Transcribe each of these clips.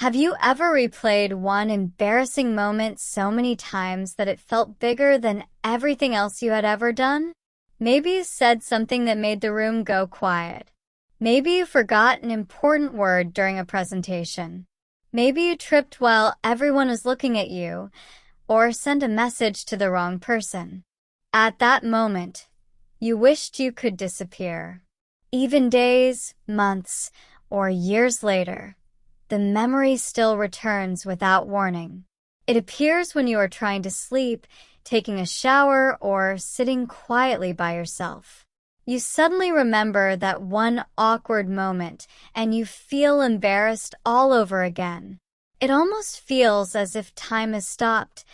Have you ever replayed one embarrassing moment so many times that it felt bigger than everything else you had ever done? Maybe you said something that made the room go quiet. Maybe you forgot an important word during a presentation. Maybe you tripped while everyone was looking at you, or sent a message to the wrong person. At that moment, you wished you could disappear. Even days, months, or years later, the memory still returns without warning. It appears when you are trying to sleep, taking a shower, or sitting quietly by yourself. You suddenly remember that one awkward moment, and you feel embarrassed all over again. It almost feels as if time has stopped,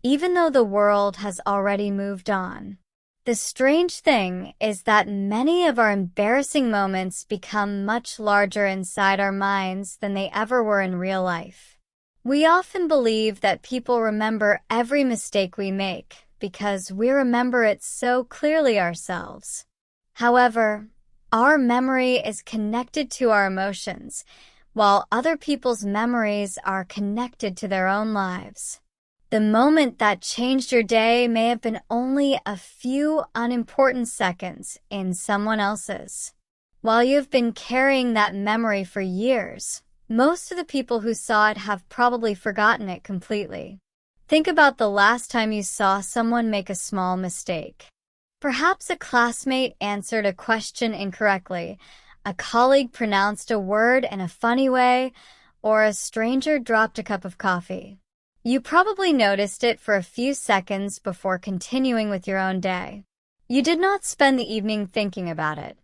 even though the world has already moved on. The strange thing is that many of our embarrassing moments become much larger inside our minds than they ever were in real life. We often believe that people remember every mistake we make because we remember it so clearly ourselves. However, our memory is connected to our emotions, while other people's memories are connected to their own lives. The moment that changed your day may have been only a few unimportant seconds in someone else's. While you've been carrying that memory for years, most of the people who saw it have probably forgotten it completely. Think about the last time you saw someone make a small mistake. Perhaps a classmate answered a question incorrectly, a colleague pronounced a word in a funny way, or a stranger dropped a cup of coffee. You probably noticed it for a few seconds before continuing with your own day. You did not spend the evening thinking about it.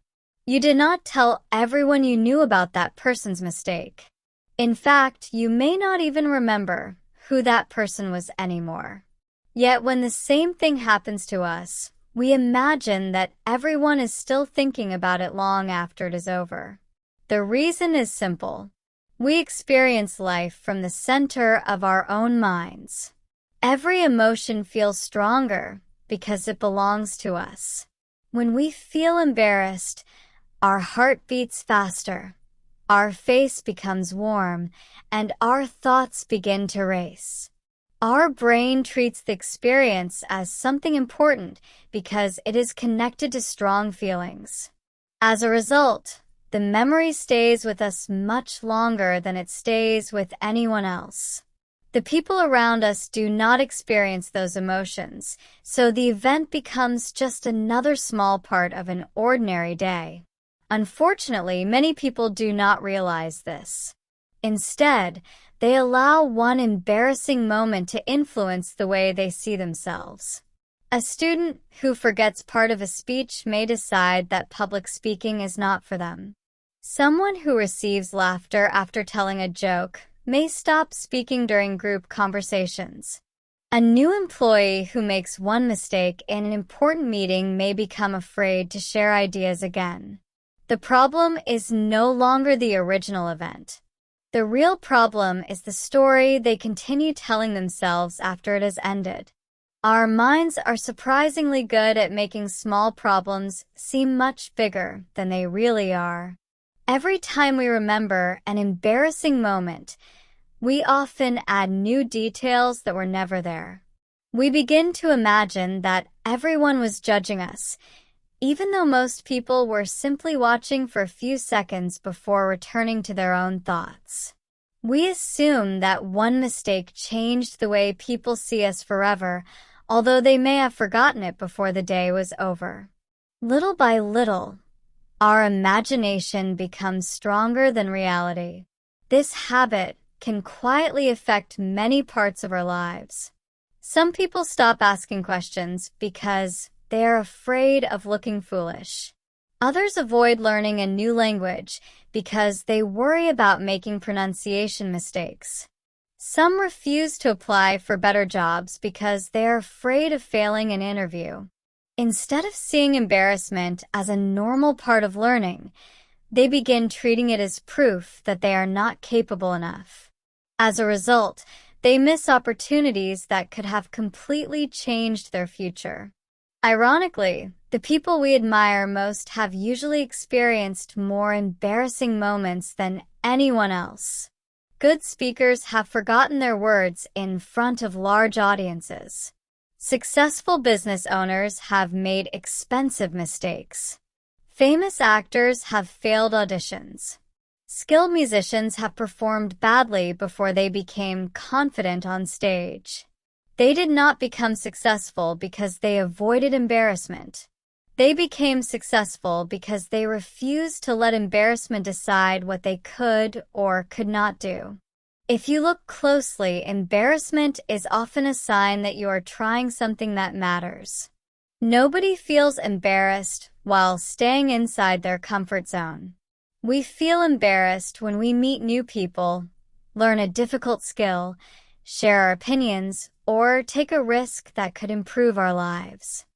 You did not tell everyone you knew about that person's mistake. In fact, you may not even remember who that person was anymore. Yet when the same thing happens to us, we imagine that everyone is still thinking about it long after it is over. The reason is simple. We experience life from the center of our own minds. Every emotion feels stronger because it belongs to us. When we feel embarrassed, our heart beats faster, our face becomes warm, and our thoughts begin to race. Our brain treats the experience as something important because it is connected to strong feelings. As a result, the memory stays with us much longer than it stays with anyone else. The people around us do not experience those emotions, so the event becomes just another small part of an ordinary day. Unfortunately, many people do not realize this. Instead, they allow one embarrassing moment to influence the way they see themselves. A student who forgets part of a speech may decide that public speaking is not for them. Someone who receives laughter after telling a joke may stop speaking during group conversations. A new employee who makes one mistake in an important meeting may become afraid to share ideas again. The problem is no longer the original event. The real problem is the story they continue telling themselves after it has ended. Our minds are surprisingly good at making small problems seem much bigger than they really are. Every time we remember an embarrassing moment, we often add new details that were never there. We begin to imagine that everyone was judging us, even though most people were simply watching for a few seconds before returning to their own thoughts. We assume that one mistake changed the way people see us forever, although they may have forgotten it before the day was over. Little by little, our imagination becomes stronger than reality. This habit can quietly affect many parts of our lives. Some people stop asking questions because they are afraid of looking foolish. Others avoid learning a new language because they worry about making pronunciation mistakes. Some refuse to apply for better jobs because they are afraid of failing an interview. Instead of seeing embarrassment as a normal part of learning, they begin treating it as proof that they are not capable enough. As a result, they miss opportunities that could have completely changed their future. Ironically, the people we admire most have usually experienced more embarrassing moments than anyone else. Good speakers have forgotten their words in front of large audiences. Successful business owners have made expensive mistakes. Famous actors have failed auditions. Skilled musicians have performed badly before they became confident on stage. They did not become successful because they avoided embarrassment. They became successful because they refused to let embarrassment decide what they could or could not do. If you look closely, embarrassment is often a sign that you are trying something that matters. Nobody feels embarrassed while staying inside their comfort zone. We feel embarrassed when we meet new people, learn a difficult skill, share our opinions, or take a risk that could improve our lives.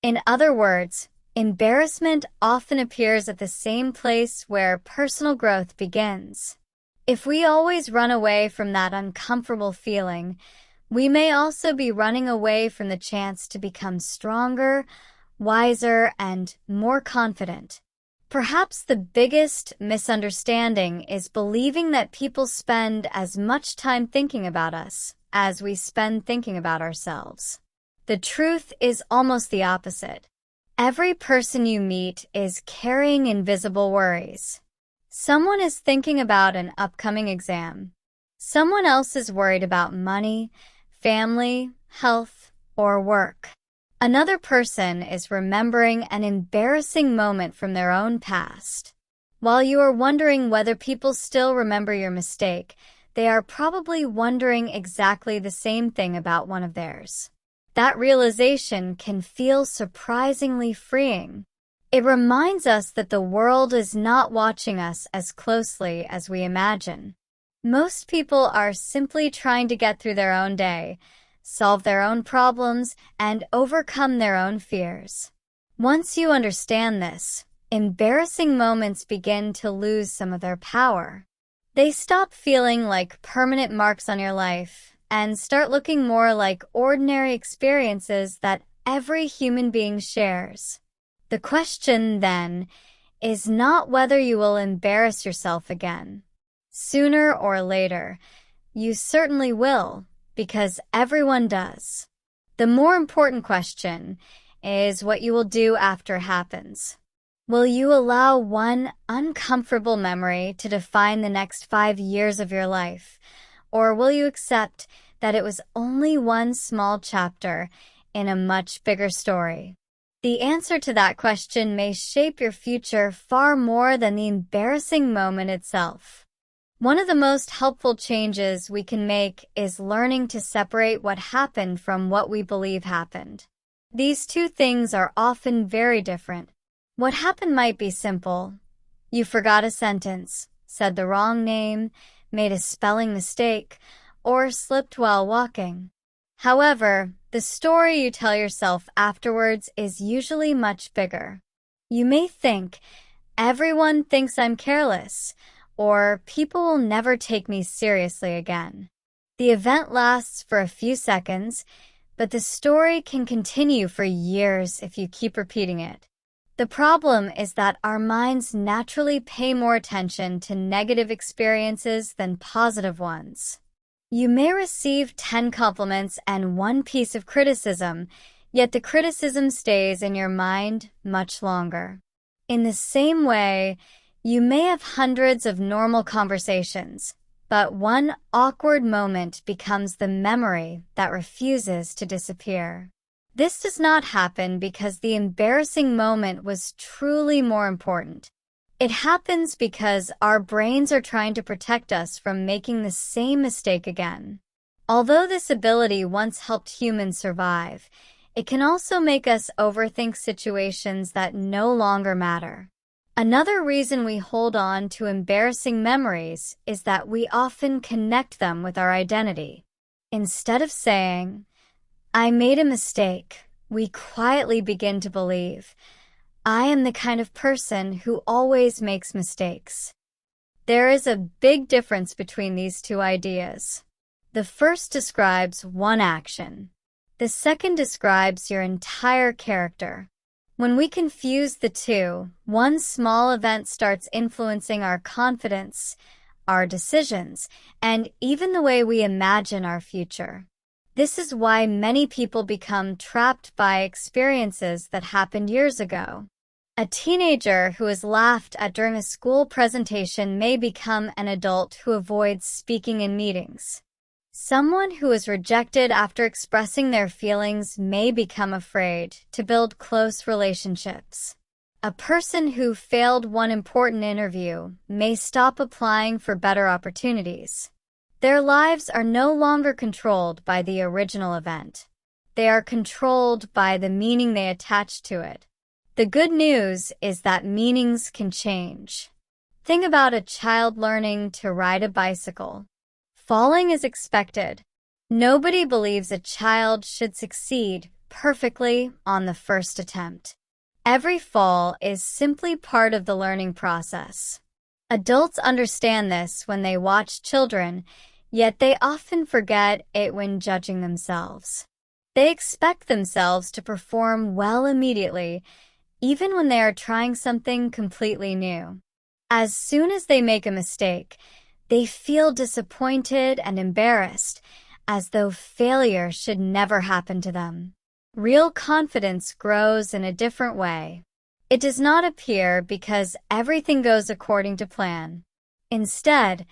In other words, embarrassment often appears at the same place where personal growth begins. If we always run away from that uncomfortable feeling, we may also be running away from the chance to become stronger, wiser, and more confident. Perhaps the biggest misunderstanding is believing that people spend as much time thinking about us as we spend thinking about ourselves. The truth is almost the opposite. Every person you meet is carrying invisible worries. Someone is thinking about an upcoming exam. Someone else is worried about money, family, health, or work. Another person is remembering an embarrassing moment from their own past. While you are wondering whether people still remember your mistake, they are probably wondering exactly the same thing about one of theirs. That realization can feel surprisingly freeing. It reminds us that the world is not watching us as closely as we imagine. Most people are simply trying to get through their own day, solve their own problems, and overcome their own fears. Once you understand this, embarrassing moments begin to lose some of their power. They stop feeling like permanent marks on your life and start looking more like ordinary experiences that every human being shares. The question, then, is not whether you will embarrass yourself again. Sooner or later, you certainly will, because everyone does. The more important question is what you will do after it happens. Will you allow one uncomfortable memory to define the next 5 years of your life, or will you accept that it was only one small chapter in a much bigger story? The answer to that question may shape your future far more than the embarrassing moment itself. One of the most helpful changes we can make is learning to separate what happened from what we believe happened. These two things are often very different. What happened might be simple. You forgot a sentence, said the wrong name, made a spelling mistake, or slipped while walking. However, the story you tell yourself afterwards is usually much bigger. You may think, everyone thinks I'm careless, or people will never take me seriously again. The event lasts for a few seconds, but the story can continue for years if you keep repeating it. The problem is that our minds naturally pay more attention to negative experiences than positive ones. You may receive 10 compliments and 1 piece of criticism, yet the criticism stays in your mind much longer. In the same way, you may have hundreds of normal conversations, but one awkward moment becomes the memory that refuses to disappear. This does not happen because the embarrassing moment was truly more important. It happens because our brains are trying to protect us from making the same mistake again. Although this ability once helped humans survive, it can also make us overthink situations that no longer matter. Another reason we hold on to embarrassing memories is that we often connect them with our identity. Instead of saying, "I made a mistake," we quietly begin to believe, "I am the kind of person who always makes mistakes." There is a big difference between these two ideas. The first describes one action. The second describes your entire character. When we confuse the two, one small event starts influencing our confidence, our decisions, and even the way we imagine our future. This is why many people become trapped by experiences that happened years ago. A teenager who is laughed at during a school presentation may become an adult who avoids speaking in meetings. Someone who is rejected after expressing their feelings may become afraid to build close relationships. A person who failed one important interview may stop applying for better opportunities. Their lives are no longer controlled by the original event. They are controlled by the meaning they attach to it. The good news is that meanings can change. Think about a child learning to ride a bicycle. Falling is expected. Nobody believes a child should succeed perfectly on the first attempt. Every fall is simply part of the learning process. Adults understand this when they watch children, yet they often forget it when judging themselves. They expect themselves to perform well immediately, even when they are trying something completely new. As soon as they make a mistake, they feel disappointed and embarrassed, as though failure should never happen to them. Real confidence grows in a different way. It does not appear because everything goes according to plan. Instead,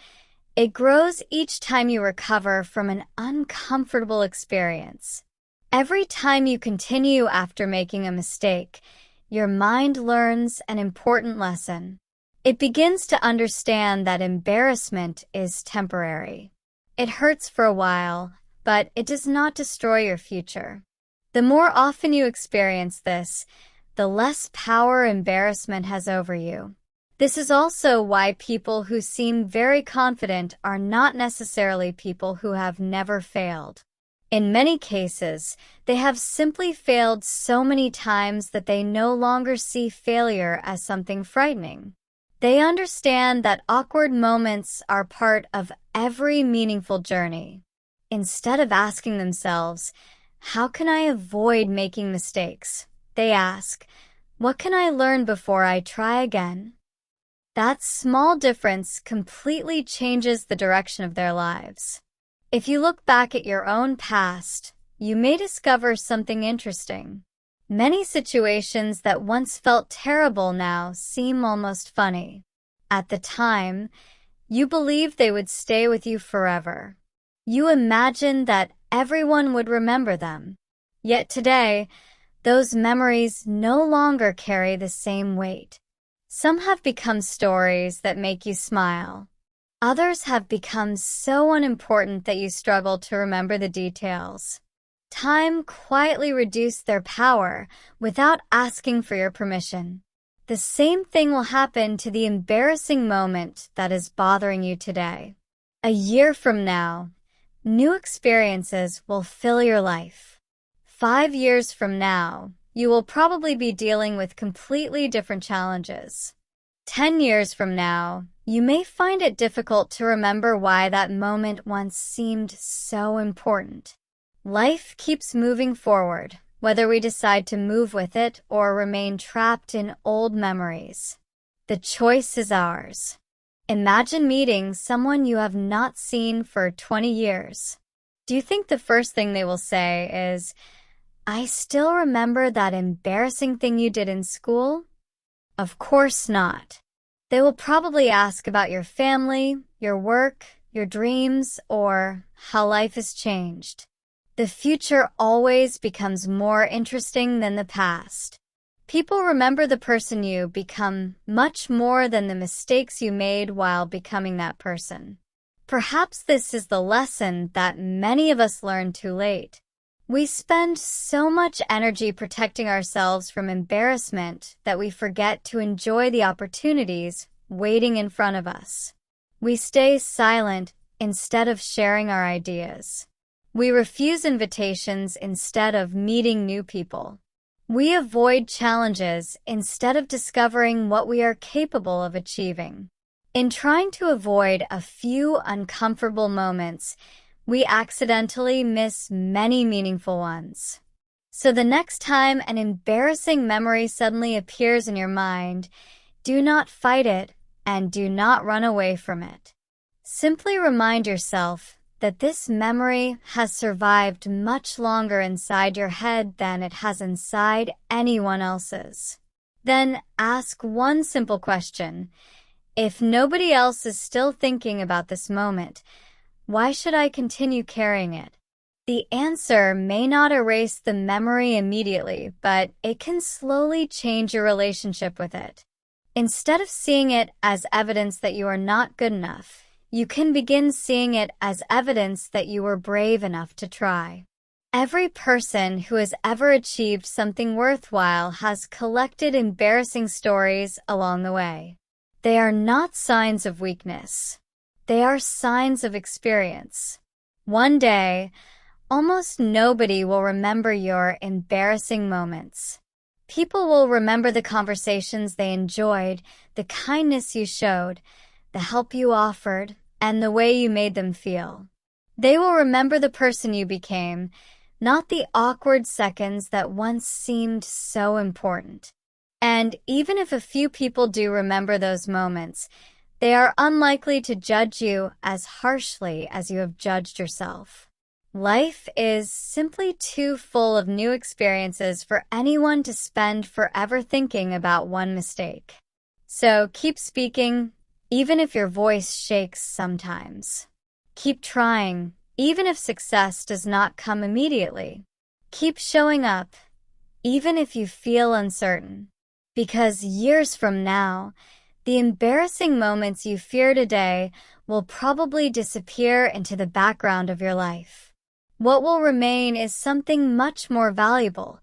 it grows each time you recover from an uncomfortable experience. Every time you continue after making a mistake, your mind learns an important lesson. It begins to understand that embarrassment is temporary. It hurts for a while, but it does not destroy your future. The more often you experience this, the less power embarrassment has over you. This is also why people who seem very confident are not necessarily people who have never failed. In many cases, they have simply failed so many times that they no longer see failure as something frightening. They understand that awkward moments are part of every meaningful journey. Instead of asking themselves, "How can I avoid making mistakes?" they ask, "What can I learn before I try again?" That small difference completely changes the direction of their lives. If you look back at your own past, you may discover something interesting. Many situations that once felt terrible now seem almost funny. At the time, you believed they would stay with you forever. You imagined that everyone would remember them. Yet today, those memories no longer carry the same weight. Some have become stories that make you smile. Others have become so unimportant that you struggle to remember the details. Time quietly reduced their power without asking for your permission. The same thing will happen to the embarrassing moment that is bothering you today. A year from now, new experiences will fill your life. 5 years from now, you will probably be dealing with completely different challenges. 10 years from now, you may find it difficult to remember why that moment once seemed so important. Life keeps moving forward, whether we decide to move with it or remain trapped in old memories. The choice is ours. Imagine meeting someone you have not seen for 20 years. Do you think the first thing they will say is, "I still remember that embarrassing thing you did in school"? Of course not. They will probably ask about your family, your work, your dreams, or how life has changed. The future always becomes more interesting than the past. People remember the person you become much more than the mistakes you made while becoming that person. Perhaps this is the lesson that many of us learn too late. We spend so much energy protecting ourselves from embarrassment that we forget to enjoy the opportunities waiting in front of us. We stay silent instead of sharing our ideas. We refuse invitations instead of meeting new people. We avoid challenges instead of discovering what we are capable of achieving. In trying to avoid a few uncomfortable moments, we accidentally miss many meaningful ones. So the next time an embarrassing memory suddenly appears in your mind, do not fight it and do not run away from it. Simply remind yourself that this memory has survived much longer inside your head than it has inside anyone else's. Then ask one simple question. If nobody else is still thinking about this moment, why should I continue carrying it? The answer may not erase the memory immediately, but it can slowly change your relationship with it. Instead of seeing it as evidence that you are not good enough, you can begin seeing it as evidence that you were brave enough to try. Every person who has ever achieved something worthwhile has collected embarrassing stories along the way. They are not signs of weakness. They are signs of experience. One day, almost nobody will remember your embarrassing moments. People will remember the conversations they enjoyed, the kindness you showed, the help you offered, and the way you made them feel. They will remember the person you became, not the awkward seconds that once seemed so important. And even if a few people do remember those moments, they are unlikely to judge you as harshly as you have judged yourself. Life is simply too full of new experiences for anyone to spend forever thinking about one mistake. So keep speaking, even if your voice shakes sometimes. Keep trying, even if success does not come immediately. Keep showing up, even if you feel uncertain. Because years from now, the embarrassing moments you fear today will probably disappear into the background of your life. What will remain is something much more valuable,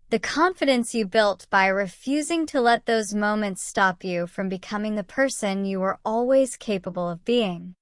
the confidence you built by refusing to let those moments stop you from becoming the person you were always capable of being.